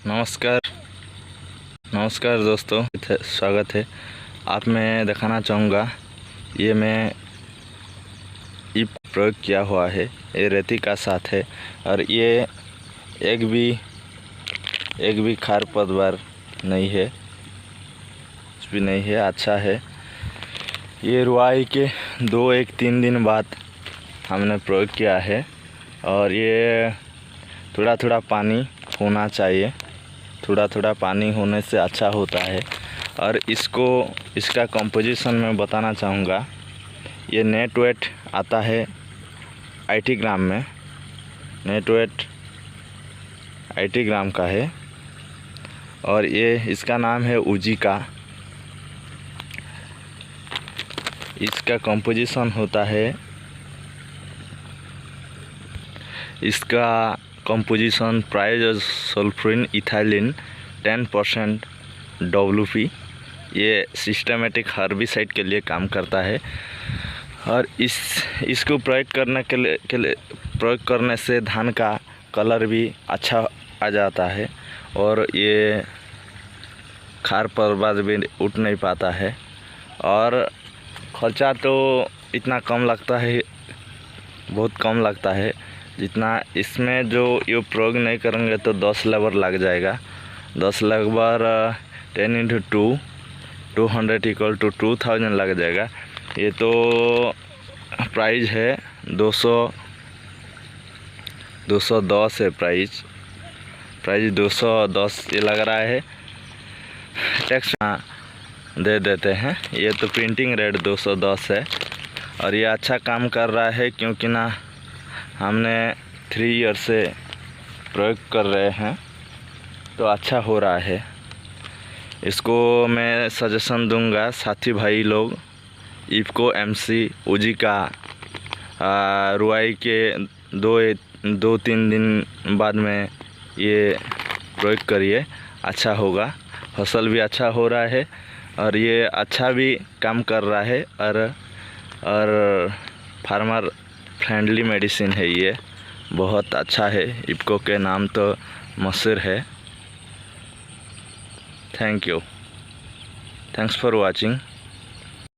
नमस्कार नमस्कार दोस्तों, स्वागत है। आप मैं दिखाना चाहूँगा, ये मैं प्रयोग किया हुआ है। ये रेती का साथ है और ये एक भी खार पतवार नहीं है, कुछ भी नहीं है, अच्छा है। ये रुआई के 3 दिन बाद हमने प्रयोग किया है और ये थोड़ा थोड़ा पानी होना चाहिए। थोड़ा थोड़ा पानी होने से अच्छा होता है। और इसका कंपोजिशन मैं बताना चाहूँगा। ये नेट वेट आता है 80 ग्राम में, नेट वेट 80 ग्राम का है। और ये इसका नाम है उजिका। इसका कंपोजिशन होता है, इसका कंपोजिशन प्राइज सल्फ्यूरिन इथाइलिन 10% WP। ये सिस्टमेटिक हर्बिसाइड के लिए काम करता है। और इसको प्रयोग करने से धान का कलर भी अच्छा आ जाता है और ये खार पतवार भी उठ नहीं पाता है। और खर्चा तो इतना कम लगता है, बहुत कम लगता है। जितना इसमें जो ये प्रयोग नहीं करेंगे तो 10 लेबर लग जाएगा। 10 लेबर 10 × 2 200 = 2000 लग जाएगा। ये तो प्राइस है 210 है। प्राइस 210 ये लग रहा है। टैक्स दे देते हैं। ये तो प्रिंटिंग रेट 210 है और ये अच्छा काम कर रहा है, क्योंकि ना हमने 3 ईयर से प्रयोग कर रहे हैं तो अच्छा हो रहा है। इसको मैं सजेशन दूंगा साथी भाई लोग, इफ़को MC उजिका रुआई के 2-3 दिन बाद में ये प्रयोग करिए, अच्छा होगा। फसल भी अच्छा हो रहा है और ये अच्छा भी काम कर रहा है। और फार्मर फ्रेंडली मेडिसिन है, ये बहुत अच्छा है। इफ़को के नाम तो मशहूर है। Thank you, thanks for watching.